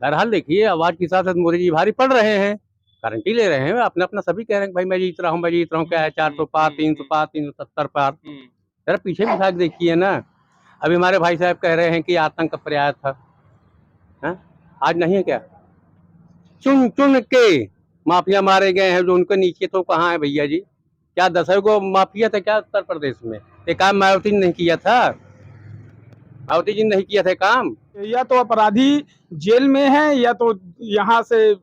बहरहाल देखिए, आवाज के हिसाब से तो मोदी जी भारी पड़ रहे हैं, गारंटी ले रहे हैं, अपना अपना सभी कह रहे हैं कि भाई मैं जीत रहा हूँ, मैं जीत रहा हूँ। क्या है, 400 पार, 300 पार, 370 पार। जरा पीछे भी भाग देखिए ना। अभी हमारे भाई साहब कह रहे हैं कि आतंक का पर्याय था। है? आज नहीं है क्या? चुन चुन के माफिया मारे गए हैं, जो उनके नीचे तो कहाँ है भैया जी? क्या 10 को माफिया था क्या उत्तर प्रदेश में? ये काम मायावती ने नहीं किया था? मायावती जी ने नहीं किया था काम? या तो अपराधी जेल में है, या तो यहाँ से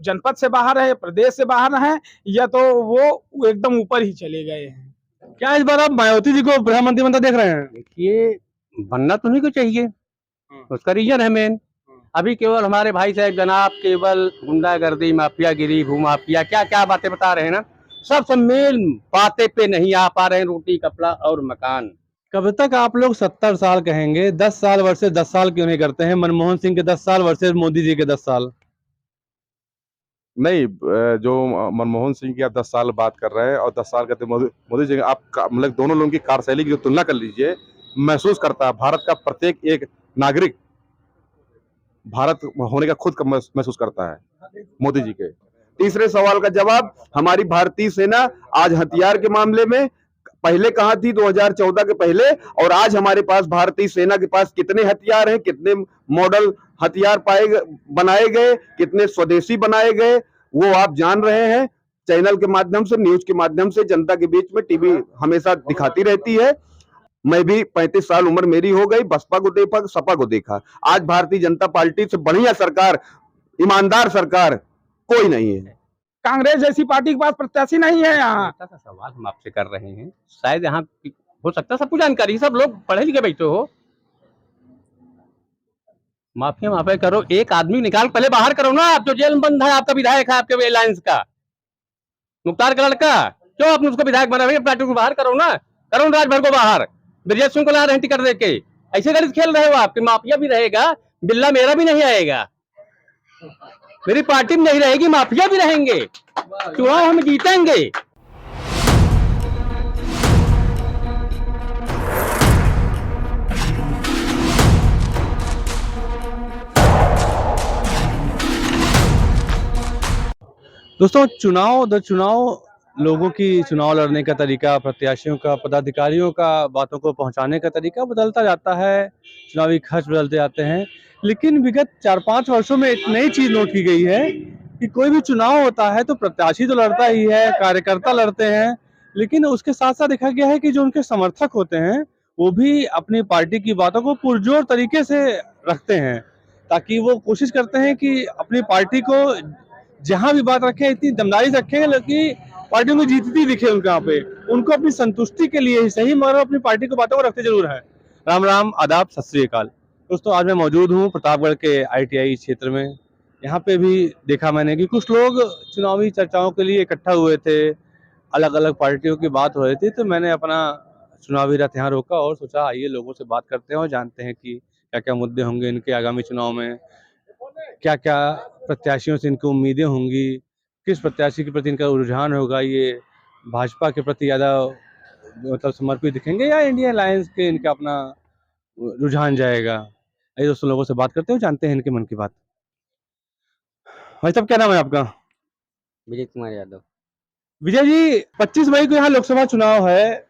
जनपद से बाहर है, प्रदेश से बाहर है, या तो वो एकदम ऊपर ही चले गए हैं। क्या इस बार आप मायावती जी को प्रधानमंत्री बनता देख रहे हैं? देखिए, बनना तो नहीं को चाहिए, उसका रीजन है मेन। अभी केवल हमारे भाई साहब जनाब केवल गुंडागर्दी, माफियागिरी, भूमाफिया, क्या क्या बातें बता रहे हैं ना। सब मेन बातें पे नहीं आ पा रहे हैं, रोटी कपड़ा और मकान। कब तक आप लोग 70 साल कहेंगे? 10 साल वर्सेस 10 साल क्यों नहीं करते हैं? मनमोहन सिंह के 10 साल वर्सेस मोदी जी के 10 साल। नहीं, जो मनमोहन सिंह की आप 10 साल बात कर रहे हैं और 10 साल कहते मोदी जी, आप मतलब दोनों लोगों की कार्यशैली की जो तुलना कर लीजिए, महसूस करता है भारत का प्रत्येक एक नागरिक भारत होने का खुद का महसूस करता है मोदी जी के। तीसरे सवाल का जवाब, हमारी भारतीय सेना आज हथियार के मामले में पहले कहां थी 2014 के पहले, और आज हमारे पास भारतीय सेना के पास कितने हथियार हैं, कितने मॉडल हथियार बनाए गए, कितने स्वदेशी बनाए गए, वो आप जान रहे हैं। चैनल के माध्यम से, न्यूज के माध्यम से जनता के बीच में टीवी हमेशा दिखाती रहती है। मैं भी 35 साल उम्र मेरी हो गई, बसपा को देखा, सपा को देखा। आज भारतीय जनता पार्टी से बढ़िया सरकार, ईमानदार सरकार कोई नहीं है। कांग्रेस जैसी पार्टी के पास प्रत्याशी नहीं है यहाँ। ऐसा सा सवाल हम आपसे कर रहे हैं, शायद यहाँ हो सकता है सबको जानकारी, सब लोग पढ़े लिखे बैठे हो। माफिया माफिया करो, एक आदमी निकाल पहले बाहर करो ना। आप जो जेल में बंद है, आपका विधायक है आपके अलायंस का, मुख्तार का लड़का, क्यों आपने उसको विधायक बना? भाई पार्टी को बाहर करो ना, करो राजभर को बाहर। ब्रजेश सिंह को ला रहे हैं टिकट देके, ऐसे गलत खेल रहे हो आप कि माफिया भी रहेगा, बिल्ला मेरा भी नहीं आएगा, मेरी पार्टी में नहीं रहेगी, माफिया भी रहेंगे, चुनाव हम जीतेंगे। दोस्तों, चुनाव लोगों की चुनाव लड़ने का तरीका, प्रत्याशियों का, पदाधिकारियों का बातों को पहुंचाने का तरीका बदलता जाता है, चुनावी खर्च बदलते जाते हैं। लेकिन विगत 4-5 वर्षों में एक नई चीज नोट की गई है कि कोई भी चुनाव होता है तो प्रत्याशी तो लड़ता ही है, कार्यकर्ता लड़ते हैं, लेकिन उसके साथ साथ देखा गया है कि जो उनके समर्थक होते हैं वो भी अपनी पार्टी की बातों को पुरजोर तरीके से रखते हैं, ताकि वो कोशिश करते हैं कि अपनी पार्टी को जहां भी बात रखें इतनी दमदारी से रखें कि पार्टी में जीतती दिखे उनके यहाँ पे, उनको अपनी संतुष्टि के लिए ही सही मगर अपनी पार्टी की बातों को रखते जरूर है। राम राम, आदाब, सत श्री अकाल। दोस्तों, आज मैं मौजूद हूँ प्रतापगढ़ के ITI क्षेत्र में। यहाँ पे भी देखा मैंने कि कुछ लोग चुनावी चर्चाओं के लिए इकट्ठा हुए थे, अलग अलग पार्टियों की बात हो रही थी, तो मैंने अपना चुनावी रथ यहाँ रोका और सोचा आइए लोगों से बात करते हैं और जानते हैं कि क्या क्या मुद्दे होंगे इनके आगामी चुनाव में, क्या क्या प्रत्याशियों से इनको उम्मीदें होंगी, किस प्रत्याशी के प्रति इनका रुझान होगा, ये भाजपा के प्रति ज़्यादा मतलब समर्पित दिखेंगे या इंडिया अलायंस के इनका अपना रुझान जाएगा। आइए दोस्तों लोगों से बात करते हैं, जानते हैं इनके मन की बात। भाई साहब, क्या नाम है आपका? विजय कुमार यादव। विजय जी, 25 मई को यहाँ लोकसभा चुनाव है,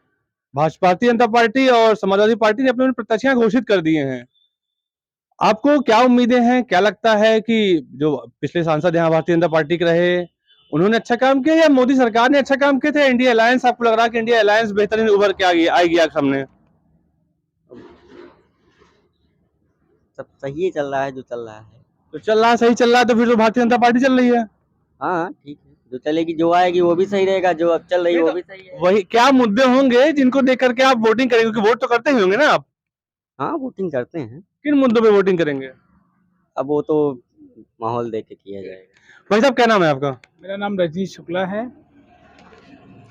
भारतीय जनता पार्टी और समाजवादी पार्टी ने अपने प्रत्याशी घोषित कर दिए हैं। आपको क्या उम्मीदें हैं? क्या लगता है कि जो पिछले सांसद यहाँ भारतीय जनता पार्टी के रहे उन्होंने अच्छा काम किया या मोदी सरकार ने अच्छा काम किया था? इंडिया अलायंस, आपको लग रहा है कि इंडिया अलायंस बेहतरीन उभर के आएगी आगे सामने? सब सही चल रहा है जो चल रहा है। तो चल रहा है, सही चल रहा है, तो फिर तो भारतीय जनता पार्टी चल रही है। हाँ ठीक है, जो चलेगी जो आएगी वो भी सही रहेगा, जो अब चल रही है वो भी सही है। वही क्या मुद्दे होंगे जिनको देख करके आप वोटिंग करेंगे? क्योंकि वोट तो करते ही होंगे ना आप। हाँ वोटिंग करते हैं। किन मुद्दों पे वोटिंग करेंगे? अब वो तो माहौल देख के किया जाएगा। भाई साहब, क्या नाम है आपका? मेरा नाम रजनीश शुक्ला है।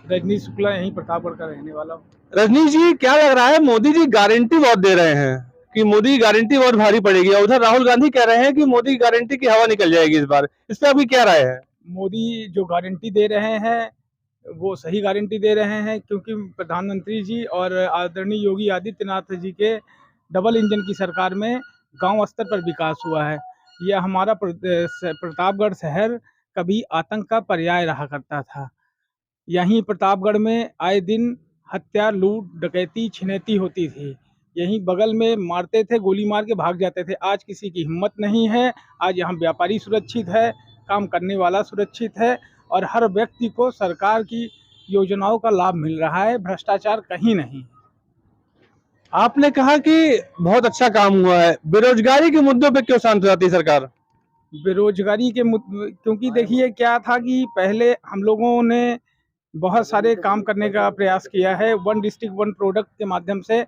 रजनीश शुक्ला यहीं प्रतापगढ़ का रहने वाला हूँ। रजनीश जी, क्या लग रहा है? मोदी जी गारंटी बहुत दे रहे हैं कि मोदी की गारंटी बहुत भारी पड़ेगी, और उधर राहुल गांधी कह रहे हैं कि मोदी की गारंटी की हवा निकल जाएगी इस बार। इस पे आपकी क्या राय है? मोदी जो गारंटी दे रहे हैं वो सही गारंटी दे रहे हैं, क्योंकि प्रधानमंत्री जी और आदरणीय योगी आदित्यनाथ जी के डबल इंजन की सरकार में गांव स्तर पर विकास हुआ है। यह हमारा प्रतापगढ़ शहर कभी आतंक का पर्याय रहा करता था। यहीं प्रतापगढ़ में आए दिन हत्या, लूट, डकैती, छिनैती होती थी। यहीं बगल में मारते थे, गोली मार के भाग जाते थे। आज किसी की हिम्मत नहीं है। आज यहाँ व्यापारी सुरक्षित है, काम करने वाला सुरक्षित है और हर व्यक्ति को सरकार की योजनाओं का लाभ मिल रहा है। भ्रष्टाचार कहीं नहीं। आपने कहा कि बहुत अच्छा काम हुआ है, बेरोजगारी के मुद्दों पे क्यों शांत हो जाती है सरकार? बेरोजगारी के क्योंकि देखिए क्या था कि पहले हम लोगों ने बहुत सारे काम करने का प्रयास किया है। वन डिस्ट्रिक्ट वन प्रोडक्ट के माध्यम से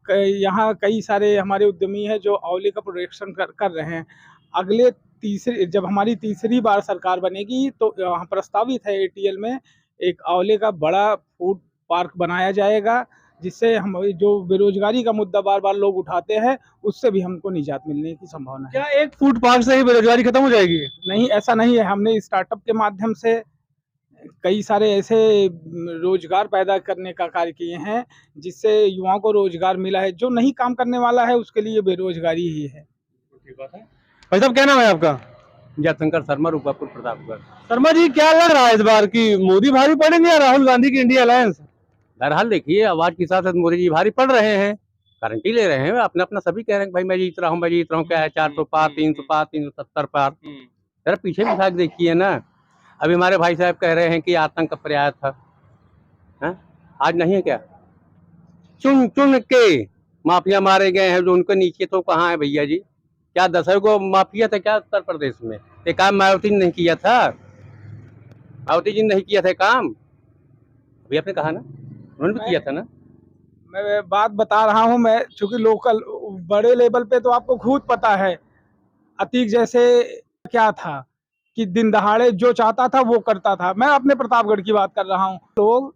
यहाँ कई सारे हमारे उद्यमी हैं जो आंवले का प्रोडक्शन कर रहे हैं। अगले जब हमारी तीसरी बार सरकार बनेगी तो यहाँ प्रस्तावित है एटीएल में एक आंवले का बड़ा फूड पार्क बनाया जाएगा, जिससे हम जो बेरोजगारी का मुद्दा बार बार लोग उठाते हैं उससे भी हमको निजात मिलने की संभावना है। क्या एक फूड पार्क से ही बेरोजगारी खत्म हो जाएगी? नहीं, ऐसा नहीं है। हमने स्टार्टअप के माध्यम से कई सारे ऐसे रोजगार पैदा करने का कार्य किए हैं जिससे युवाओं को रोजगार मिला है। जो नहीं काम करने वाला है उसके लिए बेरोजगारी ही है। भाई साहब क्या नाम है आपका? जयशंकर शर्मा, रूपापुर, प्रतापगढ़। शर्मा जी, क्या लग रहा है इस बार की मोदी भारी पड़ेंगे या राहुल गांधी की इंडिया अलायंस? बहरहाल देखिए, आवाज के साथ मोदी जी भारी पड़ रहे हैं, गारंटी ले रहे हैं। अपना अपना सभी कह रहे हैं भाई मैं जीत रहा हूँ, मैं जीत रहा हूँ। क्या है 400 पार, 300 पार, 370 पार। जरा पीछे भी भाग देखिए ना। अभी हमारे भाई साहब कह रहे हैं कि आतंक का पर्याय था। है? आज नहीं है क्या? चुन चुन के माफिया मारे गए हैं जो उनके नीचे तो कहाँ है भैया जी? क्या 10 को माफिया था क्या उत्तर प्रदेश में? ये काम मायावती ने नहीं किया था? मायावती जी ने नहीं किया था काम? अभी आपने कहा ना, उन्होंने भी किया था ना। मैं बात बता रहा हूँ। मैं चूंकि लोकल बड़े लेवल पे तो आपको खुद पता है, अतीक जैसे क्या था कि दिन दहाड़े जो चाहता था वो करता था। मैं अपने प्रतापगढ़ की बात कर रहा हूँ। लोग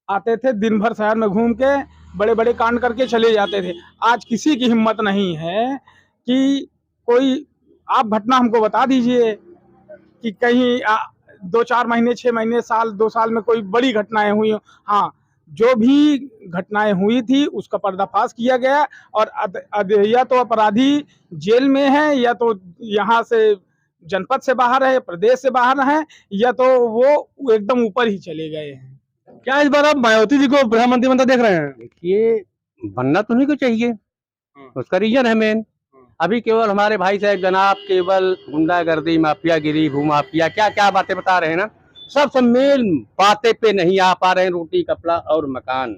आते थे दिन भर शहर में घूम के बड़े बड़े कांड करके चले जाते थे। आज किसी की हिम्मत नहीं है कि कोई आप घटना हमको बता दीजिए कि कहीं 2-4 महीने, 6 महीने, साल, 2 साल में कोई बड़ी घटनाएं हुई हो। हाँ, जो भी घटनाएं हुई थी उसका पर्दाफाश किया गया और या तो अपराधी जेल में है, या तो यहाँ से जनपद से बाहर है, प्रदेश से बाहर है, या तो वो एकदम ऊपर ही चले गए हैं। क्या इस बार आप मायावती जी को प्रधानमंत्री बनता देख रहे हैं? देखिए, बनना तो नहीं को चाहिए, उसका रीजन है मेन। अभी केवल हमारे भाई साहब जनाब केवल गुंडागर्दी, माफियागिरी, भूमाफिया, क्या क्या बातें बता रहे हैं ना। सबसे मेन बातें पे नहीं आ पा रहे हैं, रोटी, कपड़ा और मकान।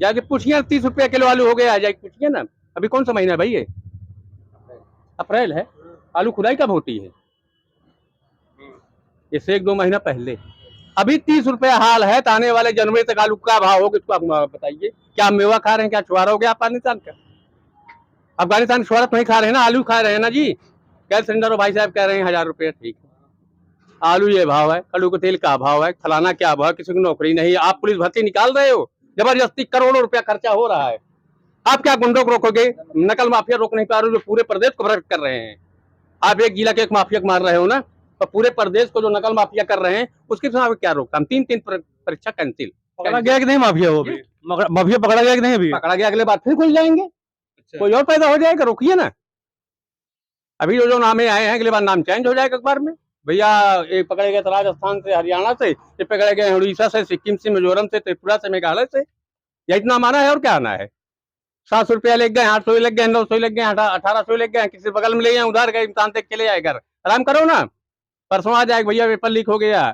जाके पूछिए 30 रुपया किलो आलू हो गया, जाके पूछिए ना। अभी कौन सा महीना है भाई? ये अप्रैल है। आलू खुदाई कब होती है? इससे 1-2 महीना पहले। अभी 30 रुपया हाल है, तो आने वाले जनवरी तक आलू का भाव होगा इसको आप बताइए। क्या मेवा खा रहे हैं? क्या छुआरा हो गया अफगानिस्तान का? अफगानिस्तान की छुआरा तो नहीं खा रहे हैं ना, आलू खा रहे हैं ना जी। गैस सिलेंडर भाई साहब कह रहे हैं 1000 रुपये, ठीक है। आलू ये भाव है, कड़ू के तेल का भाव है, फलाना क्या भाव है, किसी की नौकरी नहीं। आप पुलिस भर्ती निकाल रहे हो, जबरदस्ती करोड़ों रुपया खर्चा हो रहा है। आप क्या गुंडों को रोकोगे? नकल माफिया रोक नहीं पा रहे हो जो पूरे प्रदेश को भ्रष्ट कर रहे हैं। आप एक जिला के एक माफिया को मार रहे हो ना, तो पूरे प्रदेश को जो नकल माफिया कर रहे हैं उसके खिलाफ क्या रोकथाम? 3 परीक्षा कैंसिल। पकड़ा गया कि नहीं माफिया? वो भी माफिया पकड़ा गया कि नहीं? अभी पकड़ा गया, अगले बार फिर खुल जाएंगे। कोई और पैदा हो जाएगा, रोकिए ना। अभी जो नामे आए हैं, अगले बार नाम चेंज हो जाएगा अखबार में। भैया एक पकड़े गए थे राजस्थान से, हरियाणा से, ये पकड़े गए उड़ीसा से, सिक्किम से, मिजोरम से, त्रिपुरा से, मेघालय से। यही इतना माना है और क्या आना है? 700 रुपया लग गए, 800 लग गए, 900 लग गए, 1800 लग गए। किसी बगल में ले गए, उधार गए, इम्तान तक चले आए घर। आराम करो ना, परसों आ जाएगा भैया पेपर लीक हो गया,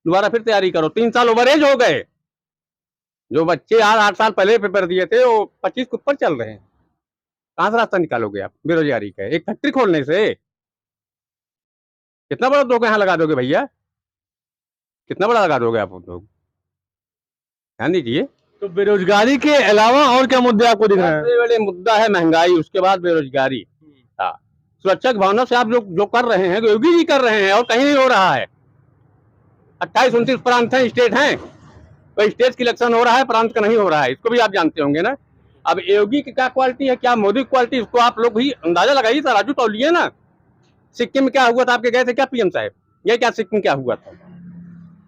दोबारा फिर तैयारी करो। 3 साल ओवरेज हो गए। जो बच्चे 8 साल पहले पेपर दिए थे वो 25 के ऊपर चल रहे हैं। कहाँ से रास्ता निकालोगे आप बेरोजगारी का? एक फैक्ट्री खोलने से कितना बड़ा उद्योग यहाँ लगा दोगे भैया? कितना बड़ा लगा दोगे आप उद्योग? ध्यान दीजिए। तो बेरोजगारी के अलावा और क्या मुद्दे आपको दिख रहे हैं? सबसे बड़े मुद्दा है महंगाई, उसके बाद बेरोजगारी। हाँ, सुरक्षा की भावना से आप जो कर रहे हैं, योगी जी कर रहे हैं और कहीं नहीं हो रहा है। 28-29 प्रांत हैं, स्टेट हैं, तो स्टेट की इलेक्शन हो रहा है, प्रांत का नहीं हो रहा है। इसको भी आप जानते होंगे ना। अब योगी की क्या क्वालिटी है, क्या मोदी की क्वालिटी, इसको आप लोग भी अंदाजा लगाइए। सर राजू तौलिए ना। सिक्किम में क्या हुआ था? आपके गए थे क्या पीएम साहब? ये क्या सिक्किम क्या हुआ था?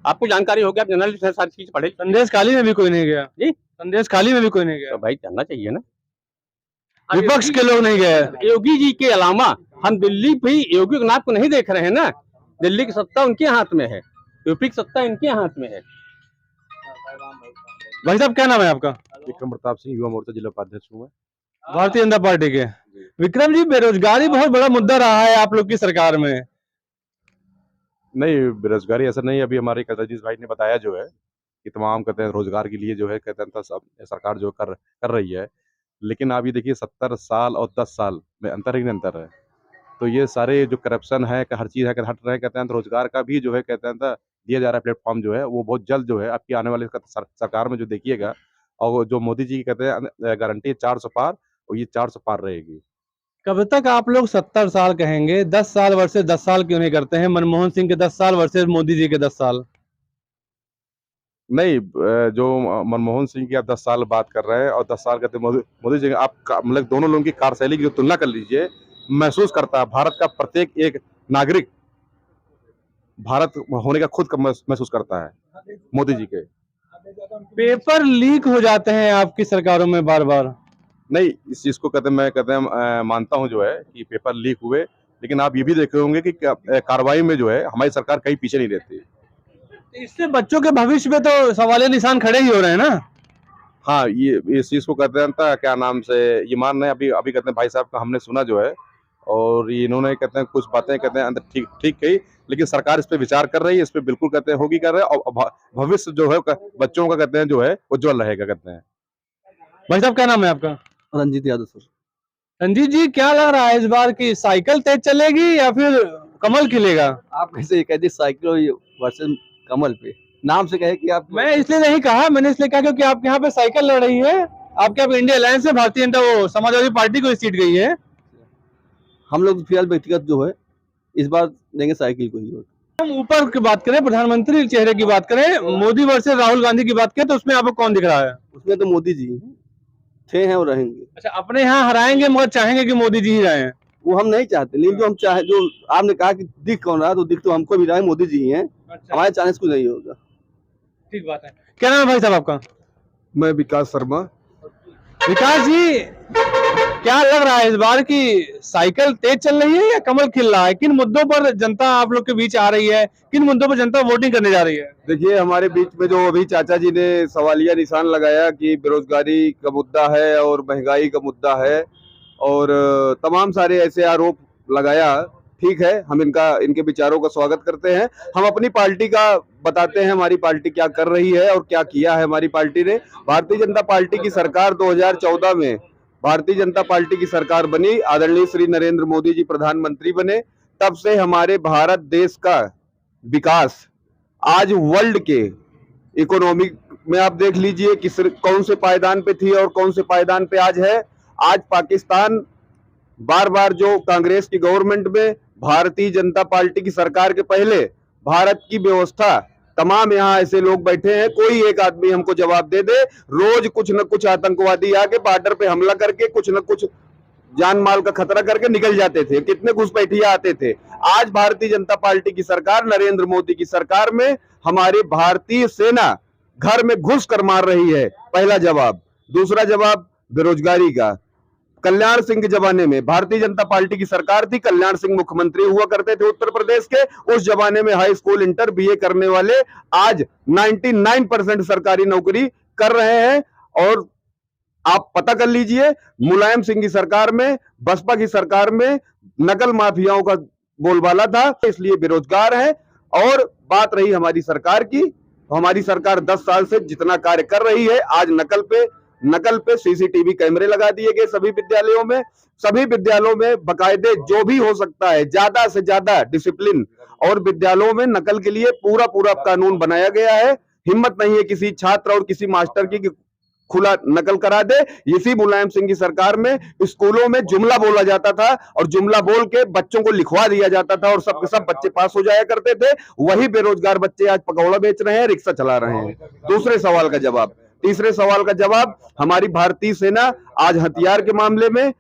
आपको जानकारी हो गया, आप जर्नलिस्ट हैं, सारी चीज पढ़े। संदेश खाली में भी कोई नहीं गया जी, संदेश खाली में भी कोई नहीं गया। तो भाई जानना चाहिए ना। विपक्ष के लोग नहीं गए। योगी जी के अलावा हम दिल्ली पे योगी आदित्यनाथ को नहीं देख रहे हैं ना, दिल्ली की सत्ता उनके हाथ में है, यूपी की सत्ता इनके हाथ में है। भाई साहब क्या नाम है आपका? विक्रम प्रताप सिंह, युवा मोर्चा जिला उपाध्यक्ष हूँ मैं। भारतीय जनता पार्टी के। विक्रम जी, बेरोजगारी बहुत बड़ा मुद्दा रहा है आप लोग की सरकार में। नहीं, बेरोजगारी ऐसा नहीं, अभी हमारे कदाजीत भाई ने बताया जो है कि तमाम कहते हैं रोजगार के लिए जो है कहते हैं सब सरकार जो कर रही है। लेकिन आप ये देखिए 70 साल और 10 साल में अंतर ही अंतर है। तो ये सारे जो करप्शन है, हर चीज़ है हट रहे हैं, कहते हैं तो रोजगार का भी जो है कहते हैं दिया जा रहा है प्लेटफॉर्म जो है, वो बहुत जल्द जो है आपकी आने वाले सरकार में जो देखिएगा। और वो जो मोदी जी की कहते हैं गारंटी 400 पार, और ये 400 पार रहेगी। कब तक आप लोग 70 साल कहेंगे? 10 साल वर्सेस 10 साल क्यों नहीं करते हैं? मनमोहन सिंह के 10 साल वर्सेस मोदी जी के 10 साल। नहीं, जो मनमोहन सिंह की आप 10 साल बात कर रहे हैं और 10 साल कहते मोदी जी, आप मतलब दोनों लोगों की कार्यशैली की जो तुलना कर लीजिए, महसूस करता है भारत का प्रत्येक एक नागरिक भारत होने का खुद का महसूस करता है मोदी जी के। पेपर लीक हो जाते हैं आपकी सरकारों में बार बार। नहीं, इस चीज को कहते हैं मानता हूं जो है कि पेपर लीक हुए, लेकिन आप ये भी देखे होंगे कि कार्रवाई में जो है हमारी सरकार कहीं पीछे नहीं रहती। इससे बच्चों के भविष्य पे तो सवालिया निशान खड़े ही हो रहे हैं ना। हाँ, ये इस चीज को कहते हैं क्या नाम से ये मान रहे हैं, अभी अभी कहते हैं भाई साहब का हमने सुना जो है, और इन्होंने कहते हैं कुछ बातें कहते हैं अंदर ठीक ठीक कही, लेकिन सरकार इस पे विचार कर रही है, इस पे बिल्कुल कहते हैं होगी कर रहे हैं, और भविष्य जो है बच्चों का कहते हैं जो है उज्जवल रहेगा कहते हैं। भाई साहब क्या नाम है आपका? रंजीत यादव सर। रंजीत जी, क्या लग रहा है इस बार की साइकिल तेज चलेगी या फिर कमल खिलेगा? आप कैसे ये कहते साइकिल वर्सेस कमल पे? नाम से कहे कि आप। मैं इसलिए नहीं कहा, मैंने इसलिए कहा क्योंकि आपके यहाँ पे साइकिल लड़ रही है। आपके यहाँ पे इंडिया अलायंस से भारतीय जनता वो समाजवादी पार्टी को सीट गई है। हम लोग फिलहाल व्यक्तिगत जो है इस बार देंगे साइकिल को ही वोट। हम ऊपर की बात करें, प्रधानमंत्री चेहरे की बात करें, मोदी वर्सेस राहुल गांधी की बात करें, तो उसमें आपको कौन दिख रहा है? उसमें तो मोदी जी थे हैं और रहेंगे। अच्छा, अपने यहाँ हराएंगे मगर चाहेंगे कि मोदी जी ही जाएं। वो हम नहीं चाहते, लेकिन जो हम चाहे, जो आपने कहा कि दिख कौन रहा, तो दिख तो हमको भी रहा है, मोदी जी ही हैं। हमारे चांस को नहीं होगा। ठीक बात है। क्या नाम है भाई साहब आपका? मैं विकास शर्मा। विकास जी, क्या लग रहा है इस बार की साइकिल तेज चल रही है या कमल खिल रहा है? किन मुद्दों पर जनता आप लोग के बीच आ रही है, किन मुद्दों पर जनता वोटिंग करने जा रही है? देखिए, हमारे बीच में जो अभी चाचा जी ने सवालिया निशान लगाया कि बेरोजगारी का मुद्दा है और महंगाई का मुद्दा है और तमाम सारे ऐसे आरोप लगाया, ठीक है, हम इनके विचारों का स्वागत करते हैं। हम अपनी पार्टी का बताते हैं, हमारी पार्टी क्या कर रही है और क्या किया है हमारी पार्टी ने। भारतीय जनता पार्टी की सरकार 2014 में भारतीय जनता पार्टी की सरकार बनी, आदरणीय श्री नरेंद्र मोदी जी प्रधानमंत्री बने, तब से हमारे भारत देश का विकास आज वर्ल्ड के इकोनॉमिक में आप देख लीजिए कि कौन से पायदान पे थी और कौन से पायदान पे आज है। आज पाकिस्तान बार बार जो कांग्रेस की गवर्नमेंट में भारतीय जनता पार्टी की सरकार के पहले भारत की व्यवस्था, तमाम यहाँ ऐसे लोग बैठे हैं, कोई एक आदमी हमको जवाब दे दे, रोज कुछ न कुछ आतंकवादी आके बॉर्डर पे हमला करके कुछ न कुछ जान माल का खतरा करके निकल जाते थे, कितने घुसपैठिया आते थे। आज भारतीय जनता पार्टी की सरकार, नरेंद्र मोदी की सरकार में हमारी भारतीय सेना घर में घुस कर मार रही है, पहला जवाब। दूसरा जवाब बेरोजगारी का। कल्याण सिंह के जमाने में भारतीय जनता पार्टी की सरकार थी, कल्याण सिंह मुख्यमंत्री हुआ करते थे उत्तर प्रदेश के। उस जमाने में हाई स्कूल, इंटर, बीए करने वाले आज 99% सरकारी नौकरी कर रहे हैं। और आप पता कर लीजिए, मुलायम सिंह की सरकार में, बसपा की सरकार में नकल माफियाओं का बोलबाला था, इसलिए बेरोजगार है। और बात रही हमारी सरकार की, तो हमारी सरकार 10 साल से जितना कार्य कर रही है, आज नकल पे सीसीटीवी कैमरे लगा दिए गए सभी विद्यालयों में बाकायदे जो भी हो सकता है ज्यादा से ज्यादा डिसिप्लिन, और विद्यालयों में नकल के लिए पूरा कानून बनाया गया है। हिम्मत नहीं है किसी छात्र और किसी मास्टर की खुला नकल करा दे। इसी मुलायम सिंह की सरकार में स्कूलों में जुमला बोला जाता था और जुमला बोल के बच्चों को लिखवा दिया जाता था और सबके सब बच्चे पास हो जाया करते थे। वही बेरोजगार बच्चे आज पकौड़ा बेच रहे हैं, रिक्शा चला रहे हैं। दूसरे सवाल का जवाब, तीसरे सवाल का जवाब, हमारी भारतीय सेना आज हथियार के मामले में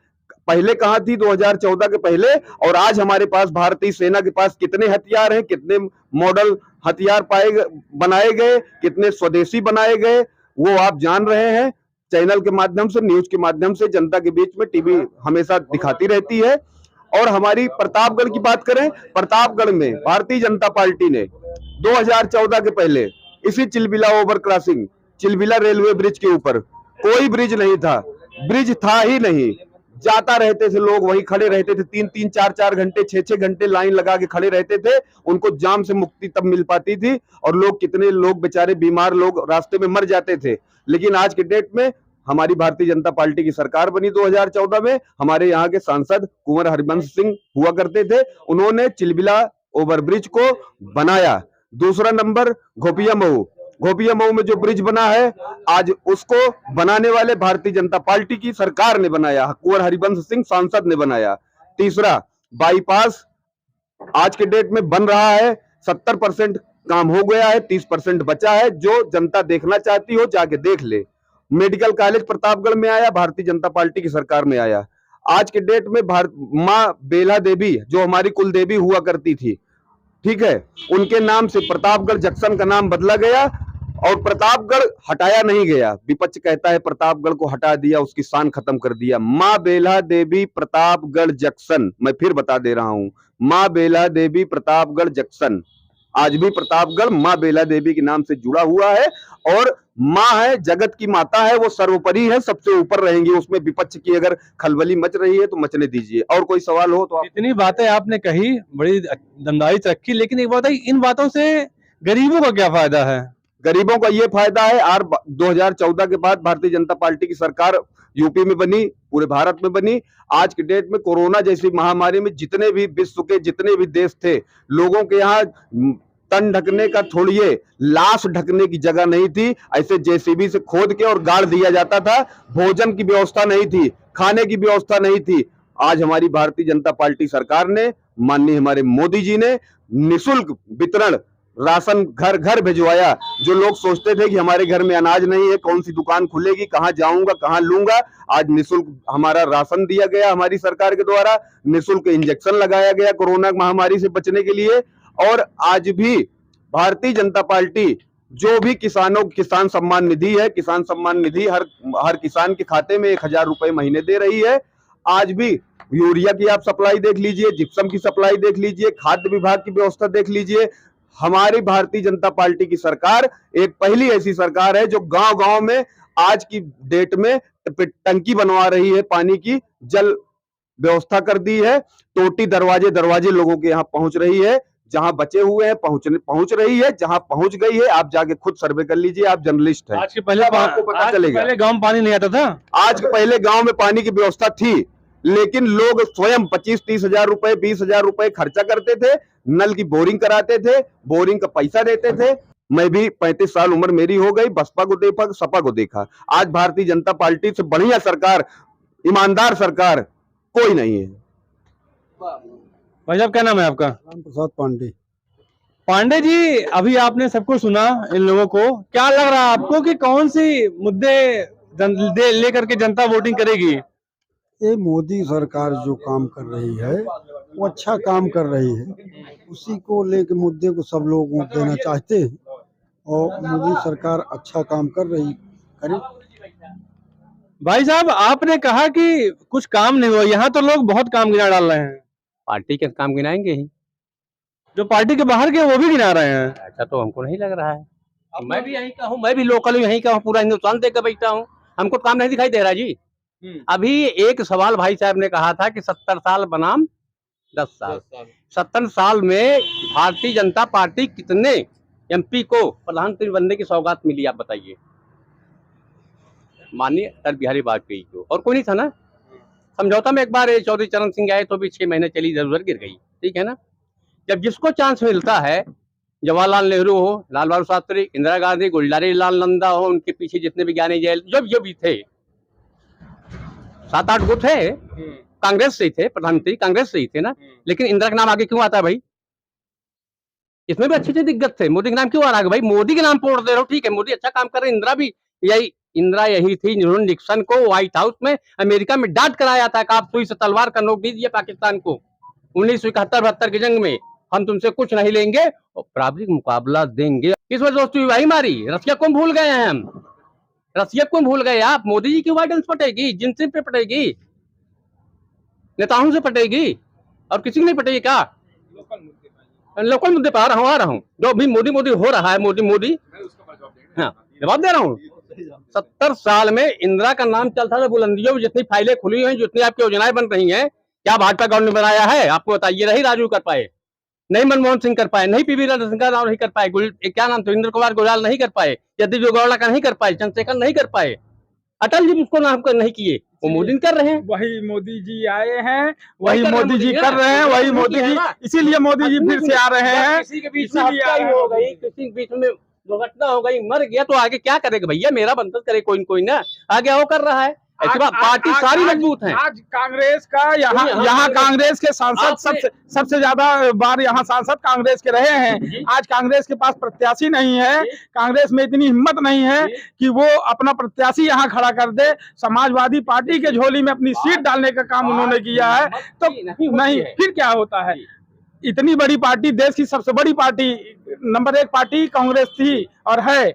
पहले कहां थी 2014 के पहले, और आज हमारे पास भारतीय सेना के पास कितने हथियार हैं, कितने मॉडल हथियार बनाए गए, कितने स्वदेशी बनाए गए, वो आप जान रहे हैं। चैनल के माध्यम से, न्यूज के माध्यम से जनता के बीच में टीवी हमेशा दिखाती रहती है। और हमारी प्रतापगढ़ की बात करें, प्रतापगढ़ में भारतीय जनता पार्टी ने 2014 के पहले इसी Chilbila over crossing, Chilbila railway bridge के ऊपर कोई ब्रिज नहीं था, ब्रिज था ही नहीं, जाता रहते थे लोग, वहीं खड़े रहते थे, 3-3 4-4 घंटे 6-6 घंटे लाइन लगा के खड़े रहते थे। उनको जाम से मुक्ति तब मिल पाती थी और लोग, कितने लोग बेचारे बीमार लोग रास्ते में मर जाते थे। लेकिन आज के डेट में हमारी भारतीय जनता पार्टी की सरकार बनी 2014 में, हमारे यहाँ के सांसद कुंवर हरिवंश सिंह हुआ करते थे, उन्होंने चिलबिला ओवरब्रिज को बनाया। दूसरा नंबर घोपिया मऊ में जो ब्रिज बना है, आज उसको बनाने वाले भारतीय जनता पार्टी की सरकार ने बनाया, कुंवर हरिवंश सिंह सांसद ने बनाया। तीसरा बाईपास आज के डेट में बन रहा है, 70% काम हो गया है, 30% बचा है। जो जनता देखना चाहती हो जाके देख ले। मेडिकल कॉलेज प्रतापगढ़ में आया, भारतीय जनता पार्टी की सरकार में आया। आज के डेट में माँ बेला देवी जो हमारी कुल देवी हुआ करती थी, ठीक है, उनके नाम से प्रतापगढ़ जंक्शन का नाम बदला गया और प्रतापगढ़ हटाया नहीं गया। विपक्ष कहता है प्रतापगढ़ को हटा दिया, उसकी शान खत्म कर दिया। माँ बेला देवी प्रतापगढ़ जंक्शन, मैं फिर बता दे रहा हूं, माँ बेला देवी प्रतापगढ़ जंक्शन आज भी प्रतापगढ़ माँ बेला देवी के नाम से जुड़ा हुआ है और माँ है, जगत की माता है, वो सर्वोपरि है, सबसे ऊपर रहेंगी। उसमें विपक्ष की अगर खलबली मच रही है तो मचने दीजिए। और कोई सवाल हो तो आप। इतनी बातें आपने कही, बड़ी दमदारी से रखी, लेकिन एक बात है, इन बातों से गरीबों का क्या फायदा है? गरीबों का ये फायदा है, 2014 के बाद भारतीय जनता पार्टी की सरकार यूपी में बनी, पूरे भारत में बनी। आज के डेट में कोरोना जैसी महामारी में जितने भी विश्व के जितने भी देश थे, लोगों के यहाँ तन ढकने का छोड़िए, लाश ढकने की जगह नहीं थी। ऐसे जेसीबी से खोद के और गाड़ दिया जाता था। भोजन की व्यवस्था नहीं थी, खाने की व्यवस्था नहीं थी। आज हमारी भारतीय जनता पार्टी सरकार ने, माननीय हमारे मोदी जी ने निःशुल्क वितरण राशन घर घर भिजवाया। जो लोग सोचते थे कि हमारे घर में अनाज नहीं है, कौन सी दुकान खुलेगी, कहां जाऊंगा, कहां लूंगा, आज निःशुल्क हमारा राशन दिया गया हमारी सरकार के द्वारा। निःशुल्क इंजेक्शन लगाया गया कोरोना महामारी से बचने के लिए। और आज भी भारतीय जनता पार्टी जो भी किसान सम्मान निधि है, किसान सम्मान निधि हर किसान के खाते में 1000 रुपए महीने दे रही है। आज भी यूरिया की आप सप्लाई देख लीजिए, जिप्सम की सप्लाई देख लीजिए, खाद्य विभाग की व्यवस्था देख लीजिए। हमारी भारतीय जनता पार्टी की सरकार एक पहली ऐसी सरकार है जो गांव-गांव में आज की डेट में टंकी बनवा रही है, पानी की जल व्यवस्था कर दी है। टोटी दरवाजे लोगों के यहाँ पहुंच रही है, जहां बचे हुए हैं पहुंच रही है, जहां पहुंच गई है आप जाके खुद सर्वे कर लीजिए, आप जर्नलिस्ट हैं। आज के पहले आपको पता चलेगा। पहले गांव में पानी नहीं आता था। आज के पहले गांव में पानी की व्यवस्था थी, लेकिन लोग स्वयं 25-30 हजार रुपए, 20 हजार रुपए खर्चा करते थे, नल की बोरिंग कराते थे, बोरिंग का पैसा देते थे। मैं भी 35 साल उम्र मेरी हो गई, बसपा को देखा, सपा को देखा। आज भारतीय जनता पार्टी से बढ़िया सरकार, ईमानदार सरकार कोई नहीं है। भाई साहब क्या नाम है आपका? राम प्रसाद पांडे। पांडे जी, अभी आपने सबको सुना, इन लोगों को क्या लग रहा है आपको कि कौन सी मुद्दे लेकर के जनता वोटिंग करेगी? ये मोदी सरकार जो काम कर रही है वो अच्छा काम कर रही है, उसी को लेके मुद्दे को सब लोग वोट देना चाहते हैं और मोदी सरकार अच्छा काम कर रही करे। भाई साहब, आपने कहा कि कुछ काम नहीं हुआ, यहाँ तो लोग बहुत काम गिना डाल रहे हैं। पार्टी के काम गिनाएंगे ही, जो पार्टी के बाहर के वो भी गिना रहे हैं। ऐसा तो हमको नहीं लग रहा है। मैं भी यहीं का हूँ, मैं भी लोकल हूँ, यहीं का हूँ, पूरा हिंदुस्तान देख कर बैठा हूँ, हमको काम नहीं दिखाई दे रहा जी। अभी एक सवाल भाई साहब ने कहा था कि 70 साल बनाम 10 साल। 70 साल में भारतीय जनता पार्टी कितने एमपी को प्रधानमंत्री बनने की सौगात मिली, आप बताइए। माननीय अटल बिहारी वाजपेयी को, और कोई नहीं था ना। समझौता में एक बार चौधरी चरण सिंह आए तो भी 6 महीने चली, जरूर गिर गई, ठीक है ना। जब जिसको चांस मिलता है, जवाहरलाल नेहरू हो, लाल बहादुर शास्त्री, इंदिरा गांधी, गुलजारी लाल नंदा हो, उनके पीछे जितने भी ज्ञानी जैल जो भी थे, 7-8 गो थे, कांग्रेस से ही थे, प्रधानमंत्री कांग्रेस से ही थे ना। लेकिन इंदिरा का नाम आगे क्यों आता है भाई? इसमें भी अच्छी दिग्गज थे, मोदी का नाम क्यों आ रहा है भाई? मोदी के नाम पोड़ दे रहे हो, ठीक है, मोदी अच्छा काम कर रहे हैं। इंदिरा यही थी जिन्होंने निक्सन को व्हाइट हाउस में अमेरिका में डांट कराया था कि आप सुई से तलवार का नोक दीजिए पाकिस्तान को 1971-72 की जंग में, हम तुमसे कुछ नहीं लेंगे और प्राथमिक मुकाबला देंगे। किस वजह दोस्तों वही मारी? रसिया को भूल गए हैं हम, रसिया को भूल गए आप। मोदी जी की वाइडेंस पटेगी, जिनसे पे पटेगी, नेताओं से पटेगी। और किसी को नहीं पटेगी क्या? लोकल मुद्दे पर आ रहा हूँ जो भी मोदी मोदी हो रहा है, मोदी हाँ जवाब दे रहा हूँ। 70 साल में इंदिरा का नाम चलता था बुलंदियों में, जितनी फाइलें खुली हुई हैं, जितनी आपकी योजनाएं बन रही हैं, क्या भाजपा गवर्नमेंट ने बनाया है? आपको बताइए। नहीं राजू कर पाए, नहीं मनमोहन सिंह कर पाए, नहीं पीवी नरसिंह नहीं कर पाए, क्या नाम सुरेंद्र कुमार गुजराल नहीं कर पाए, यदि गौड़ा का नहीं कर पाए, चंद्रशेखर नहीं कर पाए, अटल जी उसको नाम कर नहीं किए, वो मोदी कर रहे हैं। वही मोदी जी आए हैं, वही मोदी जी कर रहे हैं, वही मोदी जी, इसीलिए मोदी जी फिर से आ रहे हैं। किसी के बीच में हो गई, किसी के बीच में दुर्घटना हो गई, मर गया, तो आगे क्या करेगा भैया? मेरा बनता करे कोई कोई ना, आगे वो कर रहा है। ऐसी बात, पार्टी सारी मजबूत है। आज कांग्रेस का यहाँ कांग्रेस के सांसद सबसे ज्यादा बार यहाँ सांसद कांग्रेस के रहे हैं। आज कांग्रेस के पास प्रत्याशी नहीं है, कांग्रेस में इतनी हिम्मत नहीं है कि वो अपना प्रत्याशी यहाँ खड़ा कर दे। समाजवादी पार्टी के झोली में अपनी सीट डालने का काम उन्होंने किया है, तो नहीं फिर क्या होता है? इतनी बड़ी पार्टी, देश की सबसे बड़ी पार्टी, नंबर 1 पार्टी कांग्रेस थी और है,